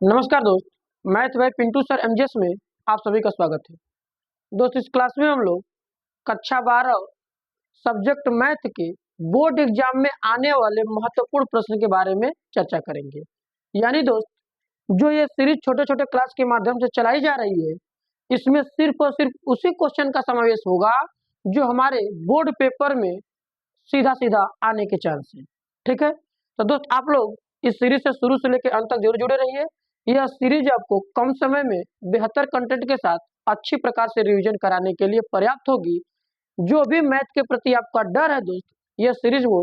नमस्कार दोस्त। मैथ भाई पिंटू सर एमजीएस में आप सभी का स्वागत है। दोस्त इस क्लास में हम लोग कक्षा 12 सब्जेक्ट मैथ के बोर्ड एग्जाम में आने वाले महत्वपूर्ण प्रश्न के बारे में चर्चा करेंगे। यानी दोस्त जो ये सीरीज छोटे छोटे क्लास के माध्यम से चलाई जा रही है, इसमें सिर्फ और सिर्फ उसी क्वेश्चन का समावेश होगा जो हमारे बोर्ड पेपर में सीधा सीधा आने के चांस है। ठीक है, तो दोस्त आप लोग इस सीरीज से शुरू से लेकर अंत तक जरूर जुड़े रहिए। यह सीरीज आपको कम समय में बेहतर कंटेंट के साथ अच्छी प्रकार से रिवीजन कराने के लिए पर्याप्त होगी। जो भी मैथ के प्रति आपका डर है दोस्त, यह सीरीज वो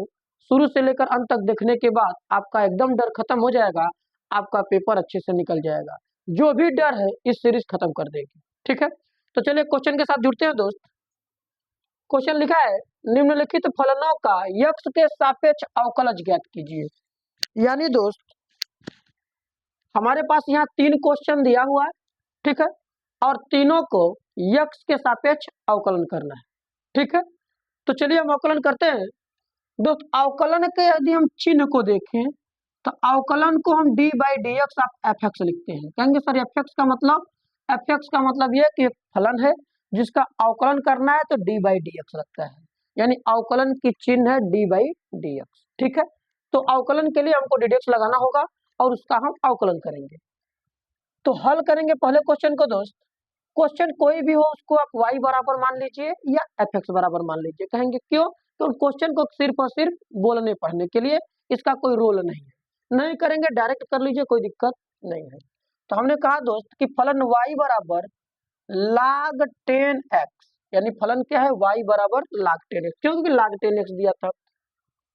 शुरू से लेकर अंत तक देखने के बाद आपका एकदम डर खत्म हो जाएगा, आपका पेपर अच्छे से निकल जाएगा। जो भी डर है इस सीरीज खत्म कर देगी। ठीक है, तो चलिए क्वेश्चन के साथ जुड़ते हैं दोस्त। क्वेश्चन लिखा है, निम्नलिखित फलनों का यक्ष के सापेक्ष अवकलज ज्ञात कीजिए। यानी दोस्त हमारे पास यहाँ 3 क्वेश्चन दिया हुआ है, ठीक है, और तीनों को यक्ष के सापेक्ष अवकलन करना है। ठीक है, तो चलिए हम अवकलन करते हैं। दोस्त अवकलन के यदि हम चिन्ह को देखें तो अवकलन को हम D by D x of F x लिखते हैं। कहेंगे सर एफ एक्स का मतलब यह कि एक फलन है जिसका अवकलन करना है तो डी बाई डी एक्स लगता है, यानी अवकलन की चिन्ह है डी बाई डी एक्स। ठीक है, तो अवकलन के लिए हमको डी डी एक्स लगाना होगा और उसका हम अवकलन करेंगे। तो हल करेंगे पहले क्वेश्चन को दोस्त। क्वेश्चन कोई भी हो उसको आप y बराबर मान लीजिए या एफ एक्स बराबर मान लीजिए। कहेंगे क्यों? तो क्वेश्चन को सिर्फ और सिर्फ बोलने पढ़ने के लिए, इसका कोई रोल नहीं है। नहीं करेंगे डायरेक्ट कर लीजिए, कोई दिक्कत नहीं है। तो हमने कहा दोस्त कि फलन y बराबर log 10x, यानी फलन क्या है? y बराबर log 10x, क्योंकि log 10x दिया था।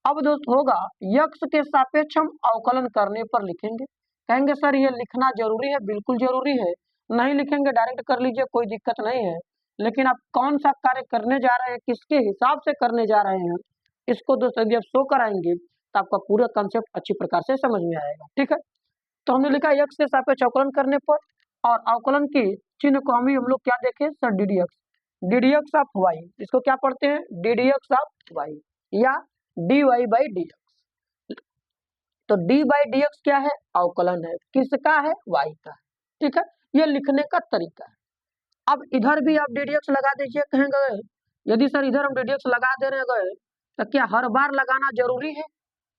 अब दोस्त होगा यक्ष के सापेक्ष हम अवकलन करने पर लिखेंगे। कहेंगे सर ये लिखना जरूरी है? बिल्कुल जरूरी है। नहीं लिखेंगे डायरेक्ट कर लीजिए, कोई दिक्कत नहीं है। लेकिन आप कौन सा कार्य करने जा रहे हैं, किसके हिसाब से करने जा रहे हैं, इसको दोस्त यदि आप शो कराएंगे तो आपका पूरा कंसेप्ट अच्छी प्रकार से समझ में आएगा। ठीक है, तो हमने लिखा यक्ष के सापेक्ष अवकलन करने पर, और अवकलन की चिन्ह को हम लोग क्या देखें sir? D D x of Y. इसको क्या पढ़ते हैं? D D x of Y या D Y by D X. तो डी बाई डी एक्स क्या है? अवकलन है। किसका है? वाई का है। ठीक है, ये लिखने का तरीका है। अब इधर भी आप डी डी एक्स लगा दीजिए। कहेंगे यदि सर इधर हम डी डी एक्स लगा दे रहे गए तो क्या हर बार लगाना जरूरी है?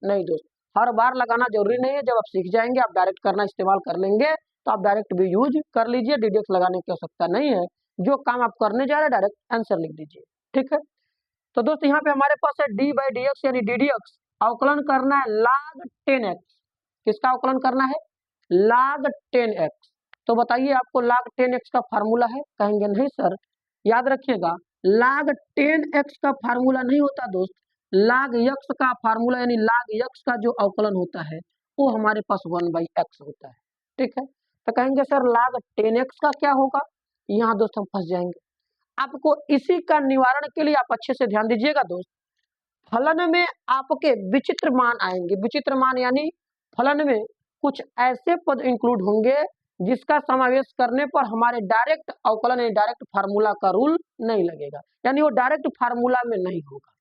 नहीं दोस्त, हर बार लगाना जरूरी नहीं है। जब आप सीख जाएंगे, आप डायरेक्ट करना इस्तेमाल कर लेंगे तो आप डायरेक्ट भी यूज कर लीजिए, डी डी एक्स लगाने की आवश्यकता नहीं है। जो काम आप करने जा रहे हैं डायरेक्ट आंसर लिख दीजिए। ठीक है, तो दोस्त यहाँ पे हमारे पास है डी बाई डी एक्स यानी डी डी एक्स। अवकलन करना है log 10x। किसका अवकलन करना है? log 10x। तो बताइए आपको log 10x का फार्मूला है? कहेंगे नहीं सर, याद रखिएगा log 10x का फार्मूला नहीं होता दोस्त, log x का फार्मूला, यानी log x का जो अवकलन होता है वो हमारे पास 1/x होता है। ठीक है, तो कहेंगे सर log 10x का क्या होगा? यहाँ दोस्त हम फंस जाएंगे। आपको इसी का निवारण के लिए आप अच्छे से ध्यान दीजिएगा दोस्त। फलन में आपके विचित्र मान आएंगे। विचित्र मान यानी फलन में कुछ ऐसे पद इंक्लूड होंगे जिसका समावेश करने पर हमारे डायरेक्ट अवकलन यानी डायरेक्ट फार्मूला का रूल नहीं लगेगा, यानी वो डायरेक्ट फार्मूला में नहीं होगा,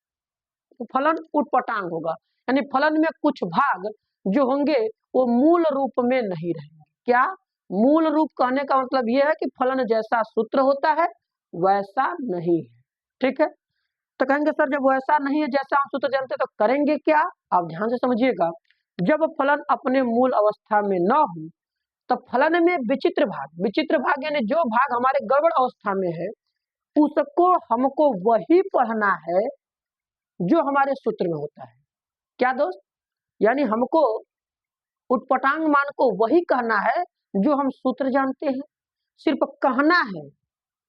तो फलन उटपटांग होगा। यानी फलन में कुछ भाग जो होंगे वो मूल रूप में नहीं रहेंगे। क्या? मूल रूप कहने का मतलब यह है कि फलन जैसा सूत्र होता है वैसा नहीं है। ठीक है, तो कहेंगे सर जब वैसा नहीं है जैसा हम सूत्र जानते तो करेंगे क्या? आप ध्यान से समझिएगा। जब फलन अपने मूल अवस्था में न हो तो फलन में विचित्र भाग यानी जो भाग हमारे गड़बड़ अवस्था में है उसको हमको वही पढ़ना है जो हमारे सूत्र में होता है। क्या दोस्त? यानी हमको उटपटांग मान को वही कहना है जो हम सूत्र जानते हैं, सिर्फ कहना है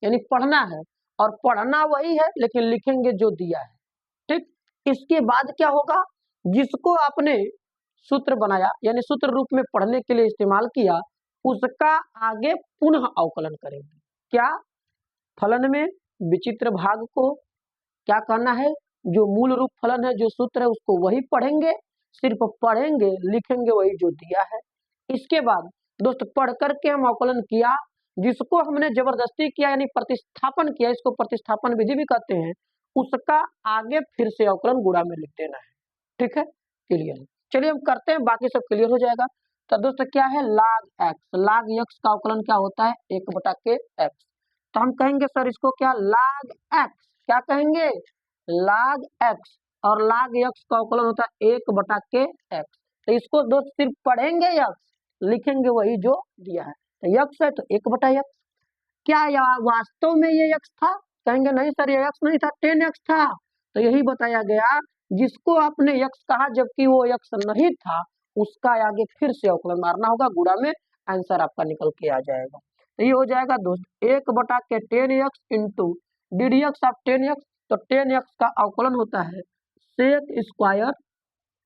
यानी पढ़ना है, और पढ़ना वही है लेकिन लिखेंगे जो दिया है। ठीक, इसके बाद क्या होगा? जिसको आपने सूत्र बनाया यानी सूत्र रूप में पढ़ने के लिए इस्तेमाल किया उसका आगे पुनः अवकलन करेंगे। क्या? फलन में विचित्र भाग को क्या करना है? जो मूल रूप फलन है, जो सूत्र है, उसको वही पढ़ेंगे, सिर्फ पढ़ेंगे, लिखेंगे वही जो दिया है। इसके बाद दोस्त पढ़ करके हम अवकलन किया, जिसको हमने जबरदस्ती किया यानी प्रतिस्थापन किया, इसको प्रतिस्थापन विधि भी कहते हैं, उसका आगे फिर से अवकलन गुणा में लिख देना है। ठीक है, क्लियर है? चलिए हम करते हैं, बाकी सब क्लियर हो जाएगा। तो दोस्तों क्या है, log x, log x का अवकलन क्या होता है, 1/k x। तो हम कहेंगे सर इसको क्या, log x, क्या कहेंगे, log x, और log x का अवकलन होता है 1/k x। तो इसको दोस्त सिर्फ पढ़ेंगे x, लिखेंगे वही जो दिया है। तो x है तो 1/x। क्या यार वास्तव में ये x था, कहेंगे नहीं सर ये x नहीं था, 10x था। तो यही बताया गया, जिसको आपने x कहा जबकि वो x नहीं था, उसका आगे फिर से अवकलन मारना होगा, गुणा में आंसर आपका निकल के आ जाएगा। तो ये हो जाएगा दोस्त 1/के 10x into D D x of 10x। तो 10x का अवकलन होता है सेक स्क्वायर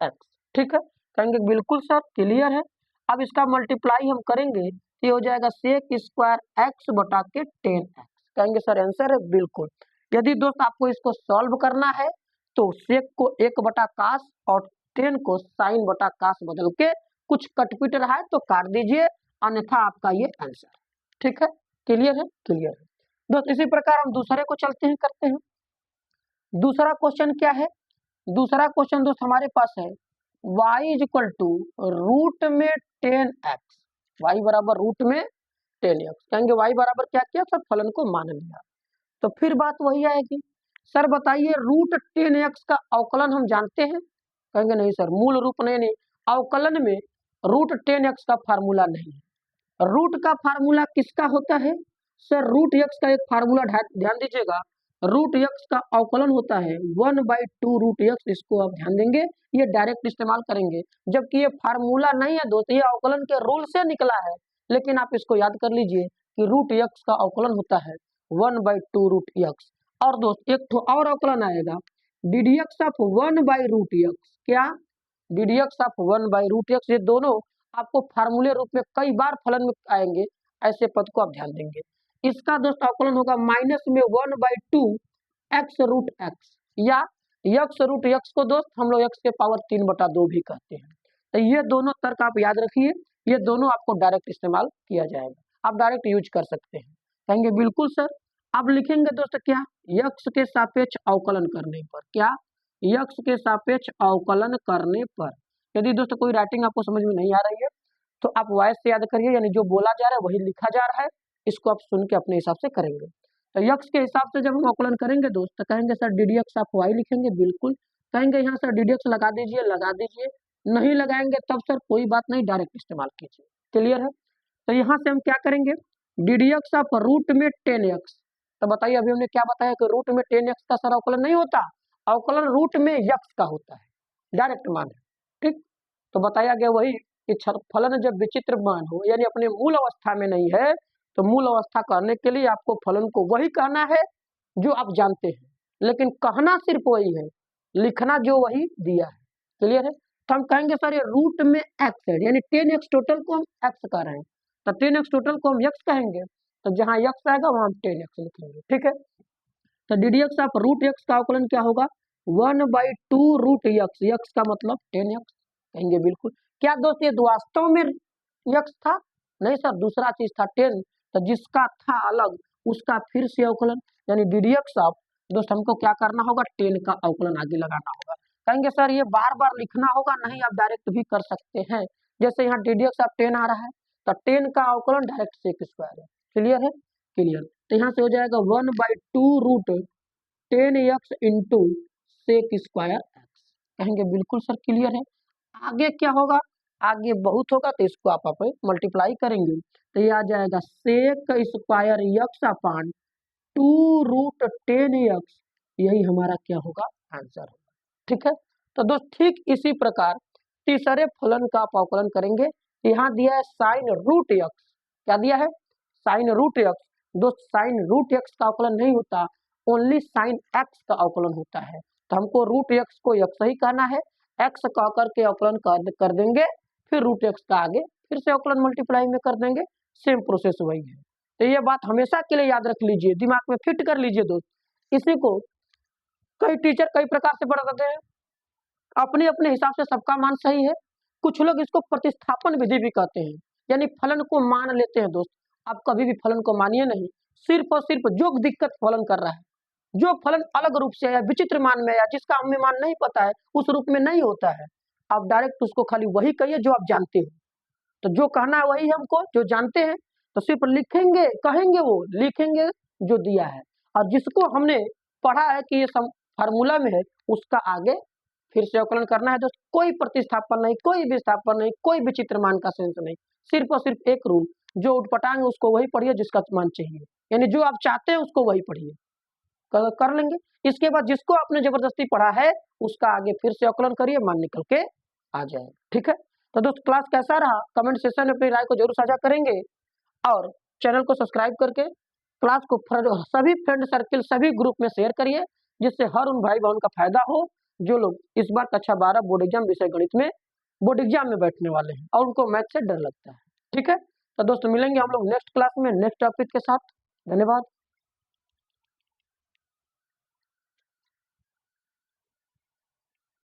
x। ठीक है, कहेंगे बिल्कुल सर क्लियर है। अब इसका मल्टीप्लाई हम करेंगे, ये हो जाएगा सेक स्क्वायर x/के 10x। कहेंगे सर आंसर है, बिल्कुल। यदि दोस्त आपको इसको सॉल्व करना है तो सेक को 1/cos और 10 को sin/cos बदल के कुछ कटपिट रहा है तो काट दीजिए, अन्यथा आपका ये आंसर। ठीक है, क्लियर है, क्लियर है दोस्त। इसी प्रकार हम दूसरे को चलते हैं, करते हैं। दूसरा क्वेश्चन क्या है, दूसरा क्वेश्चन दोस्त हमारे पास है y is equal to root में 10x, y बराबर रूट में 10x। कहेंगे y बराबर क्या किया सर, फलन को मान लिया। तो फिर बात वही आएगी, सर बताइए रूट 10x का अवकलन हम जानते हैं, कहेंगे नहीं सर मूल रूप नहीं, अवकलन में रूट 10x का फार्मूला नहीं है। रूट का फार्मूला किसका होता है सर, रूट x का एक फार्मूला ध्यान दीजिएगा, रूट x का अवकलन होता है 1/2 रूट x। इसको आप ध्यान देंगे, ये डायरेक्ट इस्तेमाल करेंगे, जबकि ये फार्मूला नहीं है दोस्त, ये अवकलन के रूल से निकला है। लेकिन आप इसको याद कर लीजिए कि रूट x का अवकलन होता है 1/2 रूट x। और दोस्त एक तो और अवकलन आएगा डी डी एक्स ऑफ 1/रूट x। क्या, डी डी एक्स ऑफ 1/रूट x। ये दोनों आपको फार्मूले रूप में कई बार फलन में आएंगे, ऐसे पद को आप ध्यान देंगे। इसका दोस्त अवकलन होगा माइनस में 1/2 x रूट x, या x रूट x को दोस्त हम लोग x के पावर 3/2 भी कहते हैं। तो ये दोनों तर्क आप याद रखिए, ये दोनों आपको डायरेक्ट इस्तेमाल किया जाएगा, आप डायरेक्ट यूज कर सकते हैं। कहेंगे बिल्कुल सर। अब लिखेंगे दोस्त क्या, x के सापेक्ष अवकलन करने पर, क्या x के सापेक्ष अवकलन करने पर। यदि दोस्त कोई राइटिंग आपको समझ में नहीं आ रही है तो आप वॉइस से याद करिए, यानी जो बोला जा रहा है वही लिखा जा रहा है, इसको आप सुन के अपने हिसाब से करेंगे। तो x के हिसाब से जब हम अवकलन करेंगे दोस्त, तो कहेंगे sir D D x of y लिखेंगे, बिल्कुल। कहेंगे यहाँ सर डी डी एक्स लगा दीजिए, लगा दीजिए। नहीं लगाएंगे तब सर कोई बात नहीं, डायरेक्ट इस्तेमाल कीजिए। क्लियर है। तो यहाँ से हम क्या करेंगे, d D x of root में 10x। तो बताइए अभी हमने क्या बताया कि रूट में 10x का सर अवकलन नहीं होता, अवकलन रूट में x का होता है, डायरेक्ट मान है। ठीक, तो बताया गया वही कि फलन जब विचित्र मान हो, यानी अपने मूल अवस्था में नहीं है, तो मूल अवस्था कहने के लिए आपको फलन को वही कहना है जो आप जानते हैं, लेकिन कहना सिर्फ वही है, लिखना जो वही दिया है। क्लियर है। तो हम कहेंगे सर ये रूट में x है, यानी 10x टोटल को हम x कह रहे हैं, तो 10x टोटल को हम x कहेंगे, तो जहां x आएगा वहां हम 10x लिखेंगे। ठीक है, तो d D x of root x का अवकलन क्या होगा, 1/2 रूट x, x का मतलब 10x। कहेंगे बिल्कुल। क्या दोस्त ये वास्तव में x था, नहीं सर दूसरा चीज था 10, तो जिसका था अलग उसका फिर से अवकलन, यानी डी डी एक्स ऑफ दोस्त हमको क्या करना होगा, 10 का अवकलन आगे लगाना होगा। कहेंगे सर ये बार बार लिखना होगा, नहीं आप डायरेक्ट भी कर सकते हैं। जैसे यहाँ डी डी एक्स ऑफ 10 आ रहा है, तो 10 का अवकलन डायरेक्ट सेक स्क्वायर है। क्लियर है, क्लियर। तो यहाँ से हो जाएगा 1/2 root 10x into sec square x। कहेंगे बिल्कुल सर क्लियर है। आगे क्या होगा, आगे बहुत होगा तो इसको आप मल्टीप्लाई करेंगे, तो ये आ जाएगा सेक स्क्वायर x अपान 2 रूट 10x। यही हमारा क्या होगा, आंसर होगा। ठीक है, तो दोस्त ठीक इसी प्रकार तीसरे फलन का आप अवकलन करेंगे। यहाँ दिया है साइन रूट x, क्या दिया है, साइन रूट x। दोस्त साइन रूट x का अवकलन नहीं होता, ओनली साइन x का अवकलन होता है। तो हमको रूट x को x ही कहना है, x कह करके अवकलन कर देंगे, फिर रूट x का आगे फिर से अवकलन मल्टीप्लाई में कर देंगे, सेम प्रोसेस वही है। तो ये बात हमेशा के लिए याद रख लीजिए, दिमाग में फिट कर लीजिए दोस्त। इसी को कई टीचर कई प्रकार से पढ़ाते हैं, अपने अपने हिसाब से सबका मान सही है। कुछ लोग इसको प्रतिस्थापन विधि भी कहते हैं, यानी फलन को मान लेते हैं दोस्त। आप कभी भी फलन को मानिए नहीं, सिर्फ और सिर्फ जो दिक्कत फलन कर रहा है, जो फलन अलग रूप से या विचित्र मान में या जिसका हमें मान नहीं पता है, उस रूप में नहीं होता है, आप डायरेक्ट उसको खाली वही कहिए जो आप जानते हो। तो जो कहना है वही हमको जो जानते हैं, तो सिर्फ लिखेंगे, कहेंगे वो लिखेंगे जो दिया है, और जिसको हमने पढ़ा है कि ये फार्मूला में है, उसका आगे फिर से अवकलन करना है। दोस्तों कोई प्रतिस्थापन नहीं, कोई विस्थापन नहीं, कोई विचित्र मान का सेंस नहीं, सिर्फ और सिर्फ एक रूल, जो उठपटांग उसको वही पढ़िए जिसका मान चाहिए, यानी जो आप चाहते हैं उसको वही पढ़िए, कर लेंगे। इसके बाद जिसको आपने जबरदस्ती पढ़ा है उसका आगे फिर से अवकलन करिए, मान निकल के आ जाए। ठीक है, तो दोस्त क्लास कैसा रहा कमेंट सेक्शन में अपनी राय को जरूर साझा करेंगे, और चैनल को सब्सक्राइब करके क्लास को सभी फ्रेंड सर्किल, सभी ग्रुप में शेयर करिए, जिससे हर उन भाई बहन का फायदा हो जो लोग इस बार कक्षा 12 बोर्ड एग्जाम विषय गणित में बोर्ड एग्जाम में बैठने वाले हैं और उनको मैथ से डर लगता है। ठीक है, तो दोस्तों मिलेंगे हम लोग नेक्स्ट क्लास में नेक्स्ट टॉपिक के साथ। धन्यवाद।